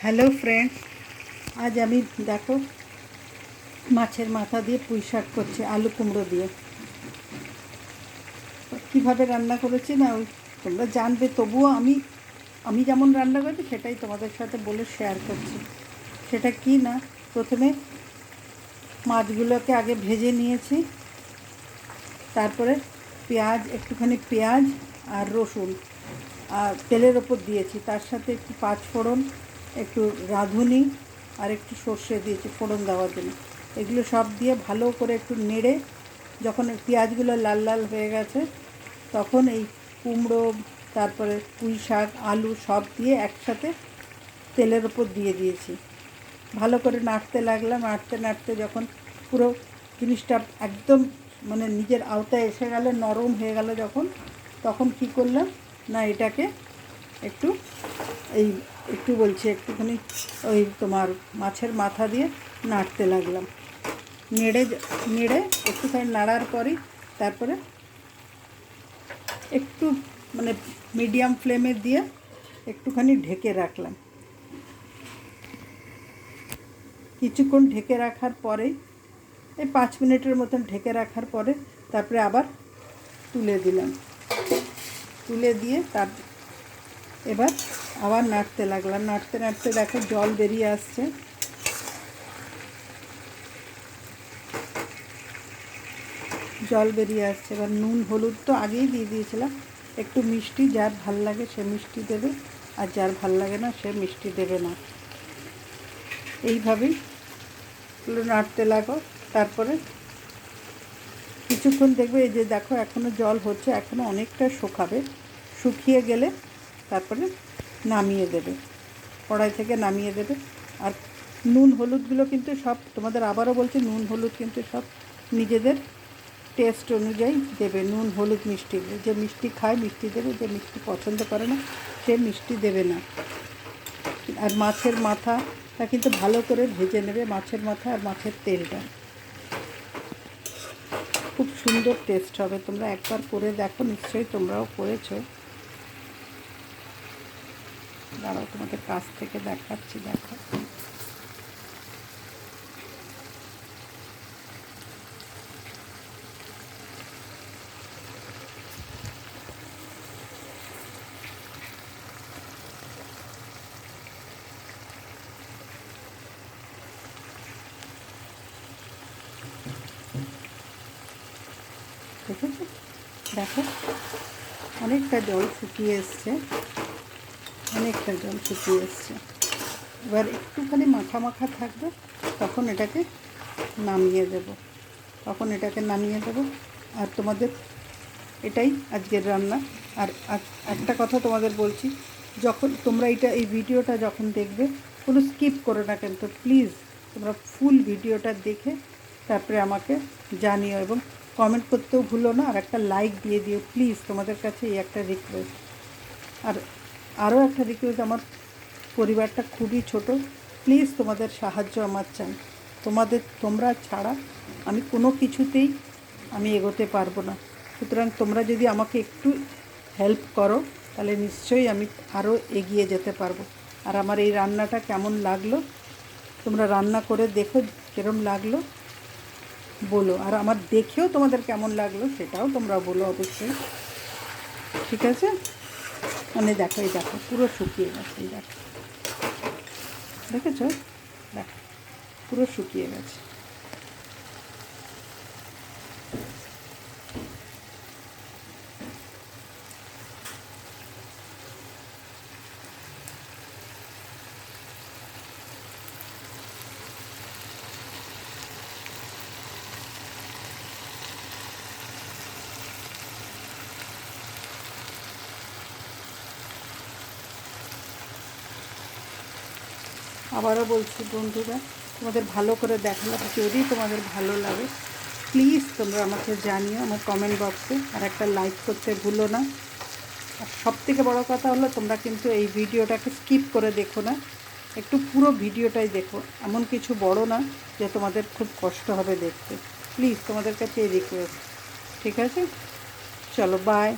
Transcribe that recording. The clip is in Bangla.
হ্যালো ফ্রেন্ডস, আজ আমি দেখো মাছের মাথা দিয়ে পুঁই শাক করছি আলু কুমড়ো দিয়ে। কীভাবে রান্না করেছি না ওই তোমরা জানবে, তবুও আমি যেমন রান্না করেছি সেটাই তোমাদের সাথে বলে শেয়ার করছি। সেটা কি না, প্রথমে মাছগুলোকে আগে ভেজে নিয়েছি, তারপরে একটুখানি পেঁয়াজ আর রসুন আর তেলের ওপর দিয়েছি, তার সাথে একটু পাঁচফোড়ন, একটু রাঁধুনি আর একটু সর্ষে দিয়েছি ফোড়ন দেওয়ার জন্য। এগুলো সব দিয়ে ভালো করে একটু নেড়ে যখন পেঁয়াজগুলো লাল লাল হয়ে গেছে, তখন এই কুমড়ো, তারপরে পুঁই শাক, আলু সব দিয়ে একসাথে তেলের ওপর দিয়ে দিয়েছি। ভালো করে নাড়তে লাগলাম, নাড়তে নাড়তে যখন পুরো জিনিসটা একদম মানে নিজের আওতায় এসে গেল, নরম হয়ে গেল যখন, তখন কি করলাম না এটাকে একটুখানি ওই তোমার মাছের মাথা দিয়ে নাড়তে লাগলাম। নেড়ে একটুখানি নাড়ার পরই তারপরে একটু মানে মিডিয়াম ফ্লেমে দিয়ে একটুখানি ঢেকে রাখলাম। কিছুক্ষণ ঢেকে রাখার পরেই এই 5 মিনিটের মতন ঢেকে রাখার পরে তারপরে আবার তুলে দিলাম। তুলে দিয়ে এবার আবার নাড়তে লাগলাম। নাড়তে নাড়তে দেখো জল বেরিয়ে আসছে। এবার নুন হলুদ তো আগেই দিয়ে দিয়েছিলাম। একটু মিষ্টি যার ভাল লাগে সে মিষ্টি দেবে, আর যার ভাল লাগে না সে মিষ্টি দেবে না। এইভাবেই নাড়তে লাগো। তারপরে কিছুক্ষণ দেখবে, এই যে দেখো এখনও জল হচ্ছে, এখনও অনেকটা শুকাবে। শুকিয়ে গেলে তারপরে নামিয়ে দেবে, কড়াই থেকে নামিয়ে দেবে। আর নুন হলুদগুলো কিন্তু সব তোমাদের আবারও বলছি, নুন হলুদ কিন্তু সব নিজেদের টেস্ট অনুযায়ী দেবে। নুন হলুদ মিষ্টি, যে মিষ্টি খায় মিষ্টি দেবে, যে মিষ্টি পছন্দ করে না সে মিষ্টি দেবে না। আর মাছের মাথাটা কিন্তু ভালো করে ভেজে নেবে, মাছের মাথা আর মাছের তেলটা খুব সুন্দর টেস্ট হবে। তোমরা একবার করে দেখো, নিশ্চয়ই তোমরাও করেছো। দাঁড়াও তোমাদের কাছ থেকে দেখাচ্ছি, দেখো। দেখেছো, দেখো অনেকটা জল শুকিয়ে এসছে, এবার একটুখানি মাখা মাখা থাকবে, তখন এটাকে নামিয়ে দেব। আর তোমাদের এটাই আজকের রান্না। আর একটা কথা তোমাদের বলছি, যখন তোমরা এই ভিডিওটা যখন দেখবে, কোনো স্কিপ করো না কিন্তু প্লিজ তোমরা ফুল ভিডিওটা দেখে তারপরে আমাকে জানিও, এবং কমেন্ট করতেও ভুলো না, আর একটা লাইক দিয়ে দিও প্লিজ। তোমাদের কাছে এই একটা রিকোয়েস্ট। আর আরও একটা রিকোয়েস্ট, আমার পরিবারটা খুবই ছোট, প্লিজ তোমাদের সাহায্য আমার চাই। তোমরা ছাড়া আমি কোনো কিছুতেই এগোতে পারবো না। সুতরাং তোমরা যদি আমাকে একটু হেল্প করো, তাহলে নিশ্চয়ই আমি আরও এগিয়ে যেতে পারবো। আর আমার এই রান্নাটা কেমন লাগলো তোমরা রান্না করে দেখো, কীরকম লাগলো বলো। আর আমার দেখেও তোমাদের কেমন লাগলো সেটাও তোমরা বলো অবশ্যই, ঠিক আছে? মানে দেখো, এই দেখো পুরো শুকিয়ে গেছে, এই দেখো, দেখেছো? দেখো পুরো শুকিয়ে গেছে। আবারও বলছি বন্ধুরা, তোমাদের ভালো করে দেখালাম, যদি তোমাদের ভালো লাগে প্লিজ তোমরা আমাকে জানিও আমার কমেন্ট বক্সে, আর একটা লাইক করতে ভুলো না। আর সবথেকে বড় কথা হলো, তোমরা কিন্তু এই ভিডিওটাকে স্কিপ করে দেখো না, একটু পুরো ভিডিওটাই দেখো। এমন কিছু বড় না যে তোমাদের খুব কষ্ট হবে দেখতে। প্লিজ তোমাদের কাছে এই রিকোয়েস্ট, ঠিক আছে? চলো বাই।